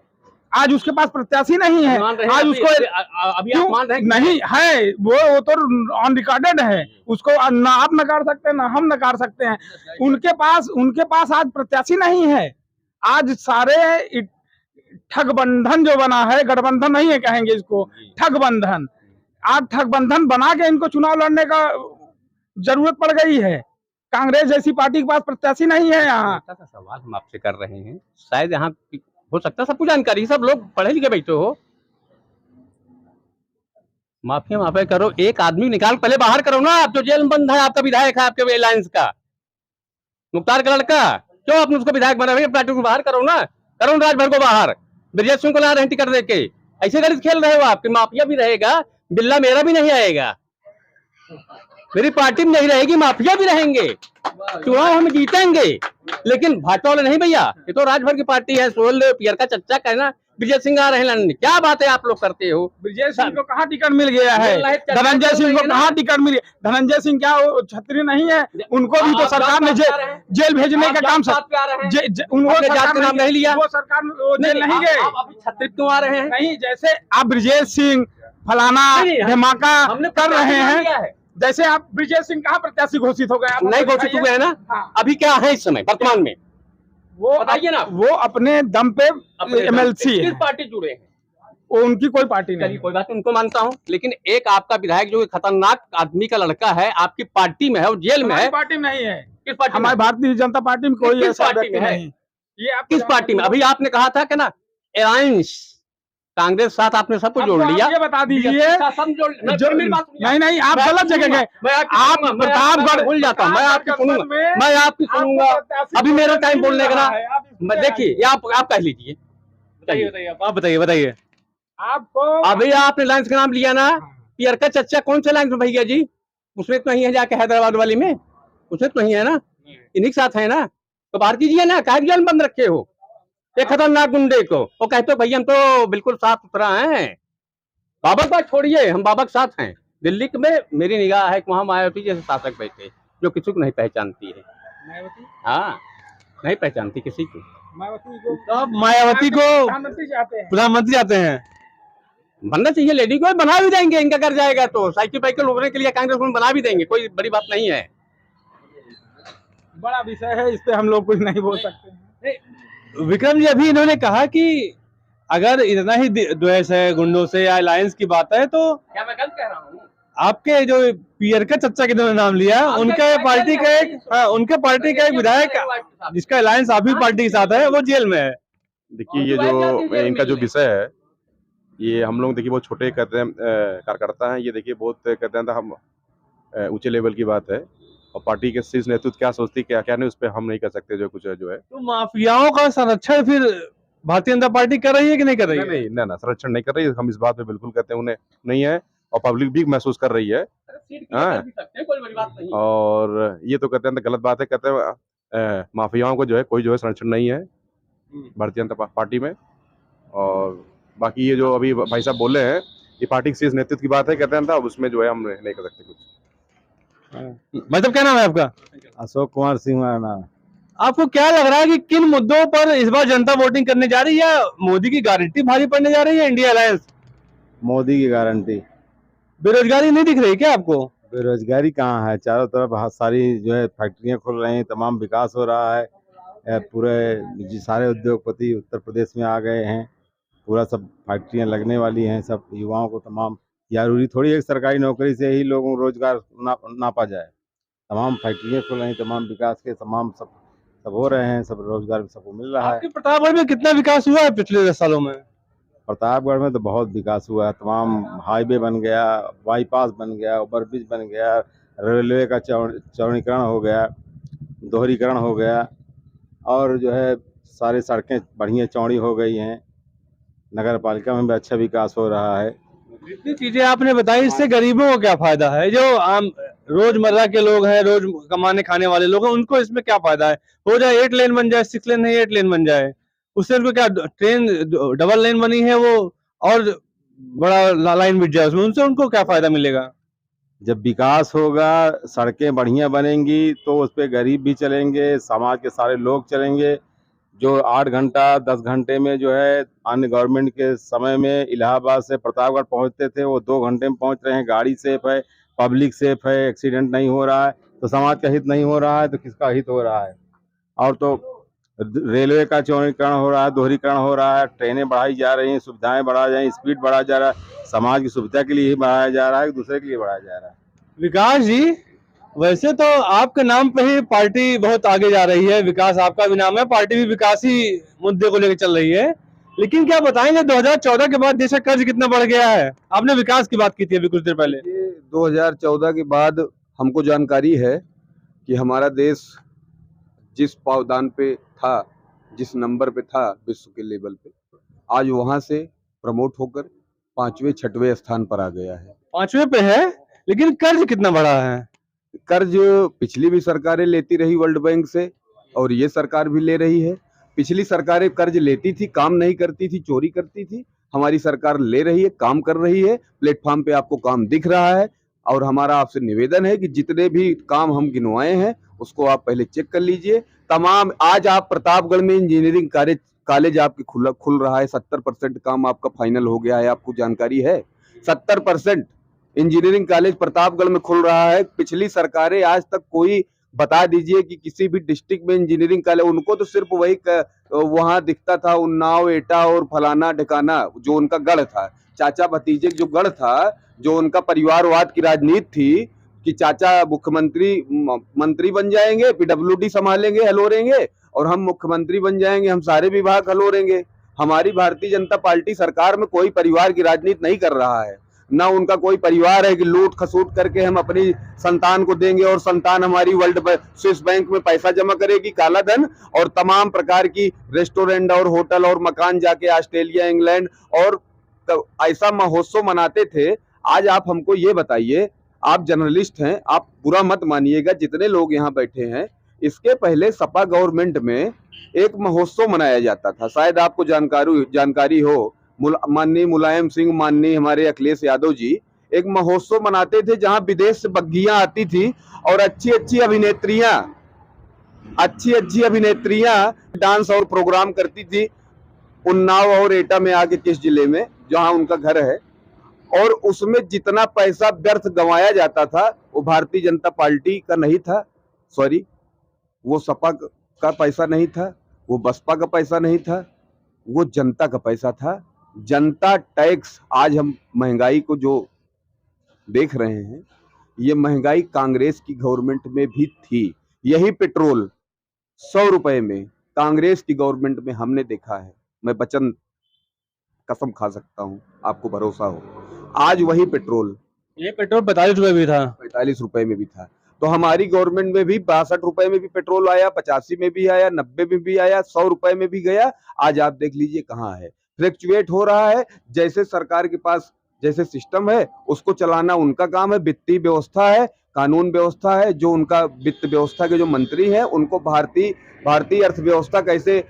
आज उसके पास प्रत्याशी नहीं है। आज उसको अभी आप मान रहे हैं नहीं है, वो तो ऑन रिकॉर्डेड है, उसको ना आप नकार सकते हैं ना हम नकार सकते हैं। उनके पास आज प्रत्याशी नहीं है। आज सारे ठगबंधन जो बना है, गठबंधन नहीं है कहेंगे इसको, ठगबंधन, आज ठगबंधन बना के इनको चुनाव लड़ने का जरूरत पड़ गई है। कांग्रेस जैसी पार्टी के पास प्रत्याशी नहीं है। यहाँ सवाल हम आपसे कर रहे हैं, शायद यहाँ हो सकता है सबको जानकारी, सब लोग पढ़े लिखे बैठे हो। माफिया करो, एक आदमी निकाल पहले बाहर करो ना। आप जो जेल में बंद है, आपका विधायक है, आपके अलायंस का मुख्तार का लड़का, क्यों आपने उसको विधायक बना? पार्टी को बाहर करो ना, करो राजभर को बाहर। ब्रजेश सिंह को ला रहे टिकट देके, ऐसे गलत खेल रहे हो आप। माफिया भी रहेगा, बिल्ला मेरा भी नहीं आएगा, मेरी पार्टी में नहीं रहेगी, माफिया भी रहेंगे, चुनाव हम जीतेंगे, लेकिन भाजपा वाले नहीं भैया। ये तो राजभर की पार्टी है, सोहल पियर का चच्चा कहना ब्रजेश सिंह आ रहे हैं लड़ने। क्या बात है आप लोग करते हो? ब्रजेश सिंह को कहाँ टिकट मिल गया है? धनंजय सिंह को कहाँ टिकट मिल गया? धनंजय सिंह क्या छत्री नहीं है? उनको भी तो सरकार ने जेल भेजने का काम, उन्होंने जात का नाम नहीं लिया, वो सरकार जेल नहीं गए। छत्री क्यों आ रहे हैं? नहीं, जैसे आप ब्रजेश सिंह फलाना धमाका कर रहे हैं, जैसे आप ब्रजेश सिंह कहाँ प्रत्याशी घोषित हो गए? नहीं घोषित हुए हैं ना। अभी क्या है इस समय वर्तमान में? वो बताइए ना। वो अपने दम पे एमएलसी है, पार्टी जुड़े हैं, वो उनकी कोई पार्टी नहीं। कोई बात उनको मानता हूँ, लेकिन एक आपका विधायक जो खतरनाक आदमी का लड़का है, आपकी पार्टी में है और जेल में है। पार्टी में नहीं है। किस पार्टी? हमारी भारतीय जनता पार्टी में कोई ऐसा व्यक्ति नहीं। ये आप किस पार्टी में? अभी आपने कहा था कि ना अलायंस कांग्रेस साथ आपने सबको जोड़ लिया। ये बता दीजिए। नहीं, आप गलत जगह गए। आप प्रतापगढ़ भूल जाता हूँ, मैं आपकी सुनूंगा। अभी मेरा टाइम बोलने का ना। देखिए आप कह लीजिए, आप बताइए। आपको अभी आपने लाइन्स का नाम लिया ना, पियर का चच्चा कौन से लाइन्स में भैया जी? उसमें तो नहीं है, जाके हैदराबाद वाली में उसमें तो नहीं है ना, इन्हीं के साथ है ना, तो बाहर कीजिए ना। काहे जेल बंद रखे हो एक खतरनाक गुंडे को? वो कहते हो भैया हम तो बिल्कुल साफ सुथरा हैं। बाबा का छोड़िए, हम बाबा के साथ हैं। दिल्ली में मेरी निगाह है कि वहाँ मायावती जैसे शासक बैठे, जो किसी को नहीं पहचानती है। हाँ, नहीं पहचानती किसी को। मायावती को प्रधानमंत्री चाहते हैं, बनना चाहिए। लेडी को बना भी देंगे, इनका कर जाएगा तो साइकिल वाइकिल उभरने के लिए कांग्रेस को बना भी देंगे, कोई बड़ी बात नहीं है। बड़ा विषय है, इस पे हम लोग कुछ नहीं बोल सकते। विक्रम जी, अभी इन्होंने कहा कि अगर इतना ही द्वेष है गुंडों से या अलायंस की बात है, तो क्या मैं गलत कह रहा हूँ? आपके जो पियर का चच्चा के नाम लिया, उनके पार्टी का एक विधायक जिसका अलायंस आप भी पार्टी के साथ है, वो जेल में है। देखिए, ये जो इनका जो विषय है, ये हम लोग देखिए बहुत छोटे कहते हैं कार्यकर्ता हैं। ये देखिए बहुत कहते हैं हम ऊंचे लेवल की बात है, और पार्टी के शीर्ष नेतृत्व क्या सोचती क्या नहीं, उस पर हम नहीं कर सकते जो कुछ है जो है। तो माफियाओं का संरक्षण फिर भारतीय जनता पार्टी कर रही है कि नहीं कर रही है? नहीं, संरक्षण नहीं कर रही है। हम इस बात पे बिल्कुल कहते हैं उन्हें नहीं है, और पब्लिक भी महसूस कर रही है। और ये तो कहते हैं गलत बात है। कहते हैं माफियाओं को जो है कोई जो है संरक्षण नहीं है भारतीय जनता पार्टी में। और बाकी ये जो अभी भाई साहब बोले हैं, ये पार्टी के शीर्ष नेतृत्व की बात है, कहते हैं था, उसमें जो है हम नहीं कर सकते कुछ। मतलब क्या नाम है आपका? अशोक कुमार सिंह हमारा नाम। आपको क्या लग रहा है कि किन मुद्दों पर इस बार जनता वोटिंग करने जा रही है? या मोदी की गारंटी भारी पड़ने जा रही है, इंडिया अलायंस? मोदी की गारंटी। बेरोजगारी नहीं दिख रही क्या आपको? बेरोजगारी कहाँ है, चारों तरफ बहुत सारी जो है फैक्ट्रियां खुल रही हैं, तमाम विकास हो रहा है। पूरे सारे उद्योगपति उत्तर प्रदेश में आ गए हैं, पूरा सब फैक्ट्रियां लगने वाली हैं, सब युवाओं को तमाम, जरूरी थोड़ी एक सरकारी नौकरी से ही लोगों को रोजगार नापा जाए। तमाम फैक्ट्रियां खुल रही हैं, तमाम विकास के तमाम सब हो रहे हैं, सब रोजगार सबको मिल रहा है। आपके प्रतापगढ़ में कितना विकास हुआ है पिछले 10 सालों में? प्रतापगढ़ में तो बहुत विकास हुआ है, तमाम हाईवे बन गया, बाईपास बन गया, ओवरब्रिज बन गया, रेलवे का चौड़ीकरण हो गया, दोहरीकरण हो गया, और जो है सारी सड़कें बढ़िया चौड़ी हो गई हैं। नगर पालिका में भी अच्छा विकास हो रहा है। जितनी चीजें आपने बताई, इससे गरीबों को क्या फायदा है? जो आम रोजमर्रा के लोग हैं, रोज कमाने खाने वाले लोग हैं, उनको इसमें क्या फायदा है? हो जाए 8 लेन बन जाए, 6 लेन नहीं 8 लेन बन जाए, उससे उनको क्या, ट्रेन डबल लेन बनी है वो और बड़ा लाइन बिछ जाए उसमें, उनसे उनको क्या फायदा मिलेगा? जब विकास होगा, सड़कें बढ़िया बनेंगी तो उस पर गरीब भी चलेंगे, समाज के सारे लोग चलेंगे। जो 8 घंटा 10 घंटे में जो है अन्य गवर्नमेंट के समय में इलाहाबाद से प्रतापगढ़ पहुंचते थे, वो 2 घंटे में पहुंच रहे हैं। गाड़ी सेफ है, पब्लिक सेफ है, एक्सीडेंट नहीं हो रहा है, तो समाज का हित नहीं हो रहा है तो किसका हित हो रहा है? और तो रेलवे का चौड़ीकरण हो रहा है, दोहरीकरण हो रहा है, ट्रेनें बढ़ाई जा रही हैं, सुविधाएं बढ़ा जा रही, स्पीड बढ़ा जा रहा है, समाज की सुविधा के लिए ही बढ़ाया जा रहा है, दूसरे के लिए बढ़ाया जा रहा है। विकास जी, वैसे तो आपके नाम पे ही पार्टी बहुत आगे जा रही है, विकास आपका भी नाम है, पार्टी भी विकासी मुद्दे को लेकर चल रही है, लेकिन क्या बताएंगे 2014 के बाद देश का कर्ज कितना बढ़ गया है? आपने विकास की बात की थी अभी कुछ देर पहले। 2014 के बाद हमको जानकारी है कि हमारा देश जिस पावदान पे था, जिस नंबर पे था विश्व के लेवल पे, आज वहां से प्रमोट होकर 5वें 6वें स्थान पर आ गया है। 5वें पे है, लेकिन कर्ज कितना बढ़ा है? कर्ज पिछली भी सरकारें लेती रही वर्ल्ड बैंक से, और ये सरकार भी ले रही है। पिछली सरकारें कर्ज लेती थी, काम नहीं करती थी, चोरी करती थी। हमारी सरकार ले रही है, काम कर रही है, प्लेटफॉर्म पे आपको काम दिख रहा है। और हमारा आपसे निवेदन है कि जितने भी काम हम गिनवाए हैं उसको आप पहले चेक कर लीजिए। तमाम आज आप प्रतापगढ़ में इंजीनियरिंग कॉलेज आपके खुल रहा है, 70% काम आपका फाइनल हो गया है, आपको जानकारी है? 70% इंजीनियरिंग कॉलेज प्रतापगढ़ में खुल रहा है। पिछली सरकारें आज तक कोई बता दीजिए कि किसी भी डिस्ट्रिक्ट में इंजीनियरिंग कॉलेज, उनको तो सिर्फ वही वहां दिखता था उन्नाव, एटा और फलाना ढिकाना, जो उनका गढ़ था, चाचा भतीजे जो गढ़ था, जो उनका परिवारवाद की राजनीति थी कि चाचा मंत्री बन जाएंगे, पीडब्ल्यूडी संभालेंगे, हलोरेंगे, और हम मुख्यमंत्री बन जाएंगे, हम सारे विभाग हलोरेंगे। हमारी भारतीय जनता पार्टी सरकार में कोई परिवार की राजनीति नहीं कर रहा है, ना उनका कोई परिवार है कि लूट खसूट करके हम अपनी संतान को देंगे और संतान हमारी स्विस बैंक में पैसा जमा करेगी, काला धन, और तमाम प्रकार की रेस्टोरेंट और होटल और मकान जाके ऑस्ट्रेलिया, इंग्लैंड, और ऐसा महोत्सव मनाते थे। आज आप हमको ये बताइए, आप जर्नलिस्ट हैं, आप बुरा मत मानिएगा, जितने लोग यहाँ बैठे हैं, इसके पहले सपा गवर्नमेंट में एक महोत्सव मनाया जाता था, शायद आपको जानकारी हो। माननीय मुलायम सिंह, माननीय हमारे अखिलेश यादव जी एक महोत्सव मनाते थे जहां विदेश से बग्गियां आती थी और अच्छी अच्छी अभिनेत्रियां डांस और प्रोग्राम करती थी उन्नाव और एटा में आके, किस जिले में जहां उनका घर है, और उसमें जितना पैसा व्यर्थ गंवाया जाता था वो भारतीय जनता पार्टी का नहीं था, सॉरी, वो सपा का पैसा नहीं था, वो बसपा का पैसा नहीं था, वो जनता का पैसा था। जनता टैक्स, आज हम महंगाई को जो देख रहे हैं, ये महंगाई कांग्रेस की गवर्नमेंट में भी थी। यही पेट्रोल 100 रुपए में कांग्रेस की गवर्नमेंट में हमने देखा है, मैं वचन कसम खा सकता हूं, आपको भरोसा हो। आज वही पेट्रोल, ये पेट्रोल 45 रुपए भी था, 45 रुपए में भी था। तो हमारी गवर्नमेंट में भी 62 रुपए में भी पेट्रोल आया, 85 में भी आया, 90 में भी आया, 100 रुपए में भी गया। आज आप देख लीजिए कहाँ है, फ्लक्चुएट हो रहा है। जैसे सरकार के पास जैसे सिस्टम है उसको चलाना उनका काम है, वित्तीय व्यवस्था है, कानून व्यवस्था है, जो उनका वित्त व्यवस्था के जो मंत्री हैं उनको भारतीय अर्थव्यवस्था कैसे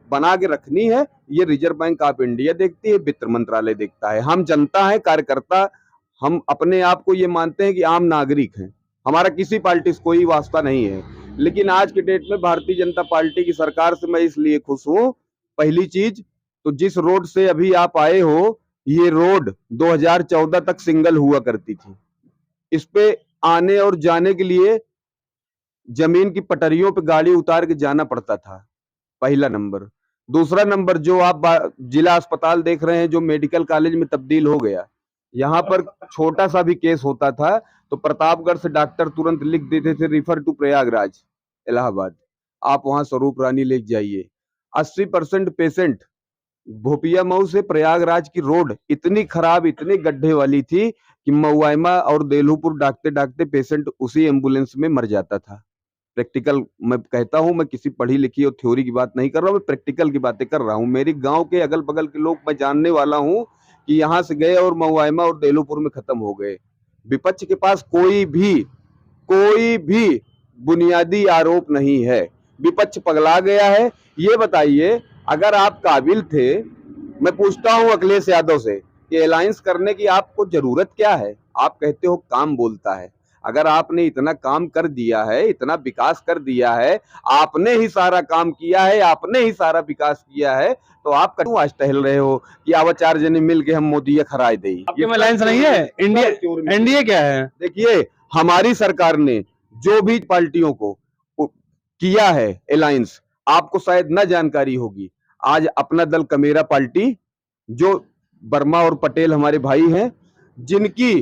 बना के रखनी है, ये रिजर्व बैंक ऑफ इंडिया देखती है, वित्त मंत्रालय देखता है। हम जनता है, कार्यकर्ता, हम अपने आप को ये मानते हैं कि आम नागरिक हैं, हमारा किसी पार्टी से कोई वास्ता नहीं है। लेकिन आज के डेट में भारतीय जनता पार्टी की सरकार से मैं इसलिए खुश हूं, पहली चीज तो जिस रोड से अभी आप आए हो, ये रोड 2014 तक सिंगल हुआ करती थी, इस पे आने और जाने के लिए जमीन की पटरियों पे गाड़ी उतार के जाना पड़ता था, पहला नंबर। दूसरा नंबर, जो आप जिला अस्पताल देख रहे हैं जो मेडिकल कॉलेज में तब्दील हो गया, यहाँ पर छोटा सा भी केस होता था तो प्रतापगढ़ से डॉक्टर तुरंत लिख देते थे रिफर टू प्रयागराज इलाहाबाद, आप वहां स्वरूप रानी ले जाइए। 80% पेशेंट भोपिया मऊ से प्रयागराज की रोड इतनी खराब, इतनी गड्ढे वाली थी कि मऊआइमा और देलूपुर डाकते डाकते पेशेंट उसी एम्बुलेंस में मर जाता था। प्रैक्टिकल मैं कहता हूं, मैं किसी पढ़ी लिखी और थ्योरी की बात नहीं कर रहा हूं, मैं प्रैक्टिकल की बातें कर रहा हूं। मेरी गांव के अगल बगल के लोग मैं जानने वाला हूं कि यहां से गए और मऊआइमा और देलूपुर में खत्म हो गए। विपक्ष के पास कोई भी बुनियादी आरोप नहीं है, विपक्ष पगला गया है। ये बताइए, अगर आप काबिल थे, मैं पूछता हूं अखिलेश यादव से कि अलायंस करने की आपको जरूरत क्या है? आप कहते हो काम बोलता है। अगर आपने इतना काम कर दिया है, इतना विकास कर दिया है, आपने ही सारा काम किया है, आपने ही सारा विकास किया है, तो आप क्यों आज टहल रहे हो कि आवा 4 जने मिल के हम मोदी खराय दे? आपके में अलायंस नहीं है? इंडिया एनडीए क्या है? देखिए, हमारी सरकार ने जो भी पार्टियों को किया है अलायंस, आपको शायद न जानकारी होगी। आज अपना दल कमेरा पार्टी, जो वर्मा और पटेल हमारे भाई हैं, जिनकी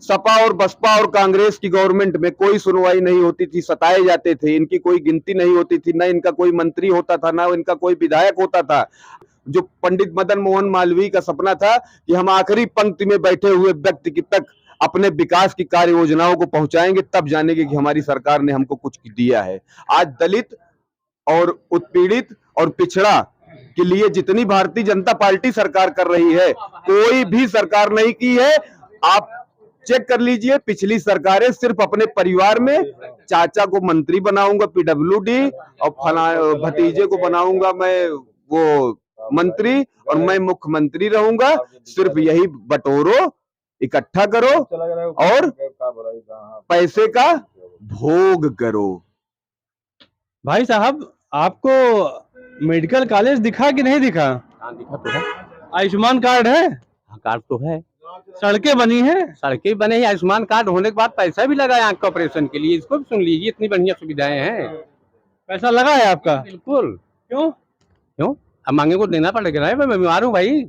सपा और बसपा और कांग्रेस की गवर्नमेंट में कोई सुनवाई नहीं होती थी, सताए जाते थे, इनकी कोई गिनती नहीं होती थी, ना इनका कोई मंत्री होता था, ना इनका कोई विधायक होता था। जो पंडित मदन मोहन मालवीय का सपना था कि हम आखिरी पंक्ति में बैठे हुए व्यक्ति की तक अपने विकास की कार्य योजनाओं को पहुंचाएंगे, तब जानेंगे कि हमारी सरकार ने हमको कुछ दिया है। आज दलित और उत्पीड़ित और पिछड़ा के लिए जितनी भारतीय जनता पार्टी सरकार कर रही है, कोई भी सरकार नहीं की है। आप चेक कर लीजिए, पिछली सरकारें सिर्फ अपने परिवार में चाचा को मंत्री बनाऊंगा पीडब्ल्यूडी और भतीजे को बनाऊंगा मैं वो मंत्री और मैं मुख्यमंत्री रहूंगा, सिर्फ यही बटोरो, इकट्ठा करो और पैसे का भोग करो। भाई साहब, आपको मेडिकल कॉलेज दिखा कि नहीं दिखा? हाँ, दिखा तो है। आयुष्मान कार्ड है? हाँ, कार्ड तो है। सड़कें बनी हैं? सड़कें बने हैं। आयुष्मान कार्ड होने के बाद पैसा भी लगा है आंख के ऑपरेशन के लिए, इसको भी सुन लीजिए, इतनी बढ़िया सुविधाएं हैं। पैसा लगा है आपका? बिल्कुल। क्यों? अब मांगे को देना पड़ेगा ना, मैं बीमार हूँ भाई,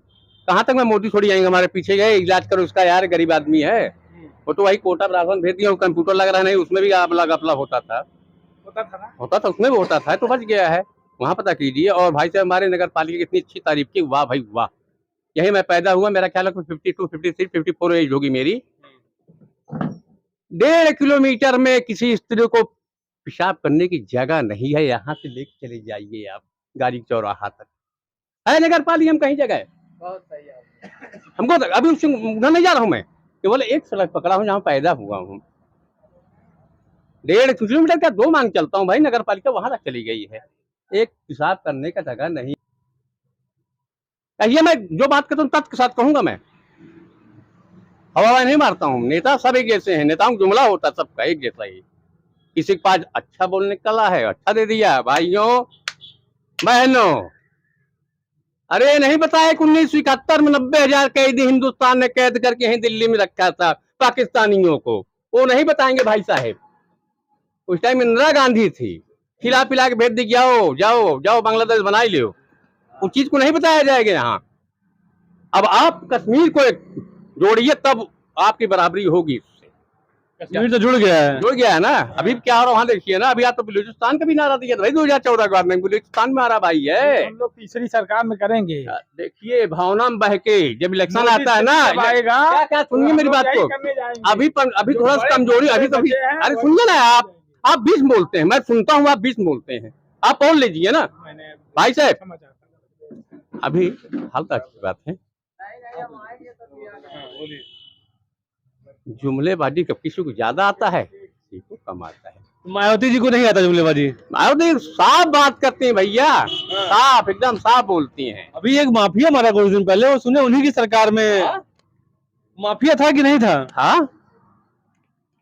कहाँ तक मैं मोदी थोड़ी आएंगे हमारे पीछे गए इलाज करो उसका, यार गरीब आदमी है वो, तो वही कोटा राशन भेज दिया, कंप्यूटर लग रहा है, नहीं उसमें भी गपला होता था उसमें भी होता था, तो बच गया है। वहाँ पता कीजिए। और भाई साहब, हमारे नगर पालिका की इतनी अच्छी तारीफ की, वाह भाई वाह। यही मैं पैदा हुआ, मेरा ख्याल है 52, 53, 54 एज होगी मेरी। 1.5 किलोमीटर में किसी स्त्री को पेशाब करने की जगह नहीं है, यहाँ से लेके चले जाइए आप गाड़ी चौराहा तक है नगर पालिका में कहीं जगह है। हमको तो अभी उससे उधर नहीं जा रहा हूँ मैं, केवल एक सड़क पकड़ा हूँ जहाँ पैदा हुआ हूँ। 1.5 किलोमीटर का 2 मांग चलता हूँ भाई, नगर पालिका वहां तक चली गई है, एक पेशाब करने का जगह नहीं। ये मैं जो बात करता हूँ तथ्य के साथ कहूंगा, मैं हवा नहीं मारता हूँ। नेता सब एक जैसे हैं, नेताओं का जुमला होता है सबका एक जैसा ही। किसी के पास अच्छा बोलने का कला है, अच्छा दे दिया। भाइयों बहनों, अरे नहीं बताया कि 1971 में 90,000 कैदी हिंदुस्तान ने कैद करके यहीं दिल्ली में रखा था पाकिस्तानियों को, वो नहीं बताएंगे भाई साहब। उस टाइम इंदिरा गांधी थी, खिला पिला के भेज दी, जाओ जाओ जाओ बांग्लादेश बना ही लो, उस चीज को नहीं बताया जाएगा यहाँ। अब आप कश्मीर को जोड़िए, तब आपकी बराबरी होगी। कश्मीर तो जुड़ गया है ना। अभी क्या हो रहा है वहाँ देखिए ना, अभी आप तो बलूचिस्तान का भी नारा दिया था भाई 2014 के बाद में, बलूचिस्तान में आ रहा भाई है। हम लोग तीसरी सरकार में करेंगे। देखिए भावना में बह के जब इलेक्शन आता है ना, क्या सुनिए मेरी बात को, अभी थोड़ा सा कमजोरी, अभी तो अरे सुनिए ना, आप 20 बोलते हैं, मैं सुनता हूँ आप 20 बोलते हैं, आप पढ़ लीजिए ना भाई साहब। अभी हल्का की बात है, जुमलेबाजी कब किसी को ज्यादा आता है, किसी को कम आता है। मायावती जी को नहीं आता जुमलेबाजी? मायावती साफ बात करती हैं भैया, साफ एकदम साफ बोलती हैं। अभी एक माफिया मारा कुछ दिन पहले, वो सुने उन्हीं की सरकार में माफिया था कि नहीं था? हाँ,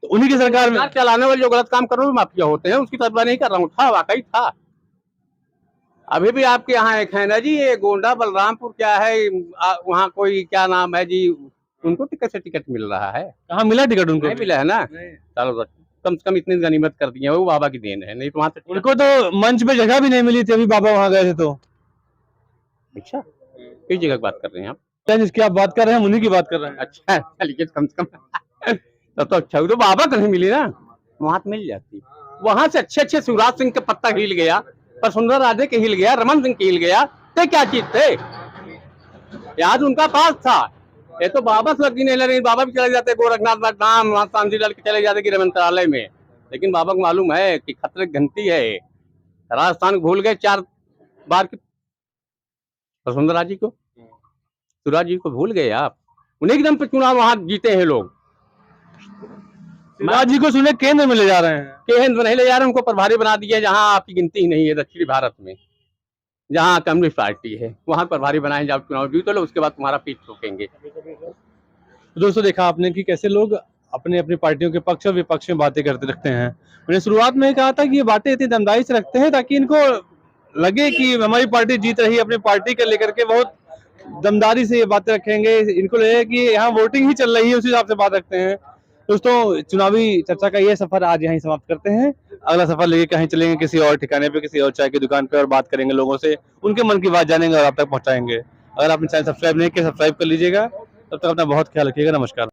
तो उन्हीं की सरकार में चलाने वाले जो गलत काम कर रहे हैं माफिया होते हैं, उसकी तरफ नहीं कर रहा हूँ, था वाकई था। अभी भी आपके यहाँ एक है ना जी, ये गोंडा बलरामपुर क्या है वहाँ कोई क्या नाम है जी, उनको टिकट से टिकट मिल रहा है, कहाँ मिला टिकट उनको? नहीं मिला है ना। चलो कम से कम इतनी गनीमत कर दी है, वो बाबा की देन है, नहीं तो वहाँ से उनको तो मंच पे जगह भी नहीं मिली थी, अभी बाबा वहाँ गए थे तो। अच्छा किस जगह की बात कर रहे हैं आप? जिसकी आप बात कर रहे हैं उन्हीं की बात कर रहे हैं। अच्छा चलिए कम से कम तब तो अच्छा, तो बाबा को नहीं मिली ना, वहां तो मिल जाती। वहां से अच्छे अच्छे शिवराज सिंह का पत्ता हिल गया, पर सुंदर राजे के हिल गया, रमन सिंह के हिल गया, ते क्या चीज थे, याद उनका पास था। ये तो बाबा से लगी नहीं लग रही, बाबा भी चले जाते गोरखनाथ धाम, वहां शांति लाल के चले जाते गृह मंत्रालय में, लेकिन बाबा को मालूम है कि खतरे की घंटी है। राजस्थान भूल गए 4 बार की वसुंधरा जी को, शिवराज जी को भूल गए आप, उन्हीं के दम पे चुनाव वहां जीते हैं लोग। शिवराज जी को सुने केंद्र में ले जा रहे हैं। केंद्र नहीं ले जा रहे, उनको प्रभारी बना दिया, जहां आपकी गिनती ही नहीं है दक्षिणी भारत में, जहां कम्युनिस्ट पार्टी है वहां प्रभारी बनाए, जब चुनाव जीत लो उसके बाद तुम्हारा पीठ ठोकेंगे। तो दोस्तों देखा आपने कि कैसे लोग अपने अपनी पार्टियों के पक्ष और विपक्ष में बातें करते रखते हैं। मैंने शुरुआत में कहा था कि ये बातें इतनी दमदारी से रखते हैं ताकि इनको लगे कि हमारी पार्टी जीत रही है, अपनी पार्टी को लेकर के बहुत दमदारी से ये बातें रखेंगे, इनको लगे कि यहाँ वोटिंग ही चल रही है, उसी हिसाब से बात रखते हैं। दोस्तों चुनावी चर्चा का ये सफर आज यहीं समाप्त करते हैं। अगला सफर लेके कहीं चलेंगे किसी और ठिकाने पे, किसी और चाय की दुकान पे, और बात करेंगे लोगों से, उनके मन की बात जानेंगे और आप तक पहुंचाएंगे। अगर आपने चैनल सब्सक्राइब नहीं किया, सब्सक्राइब कर लीजिएगा। तब तक अपना बहुत ख्याल रखिएगा। नमस्कार।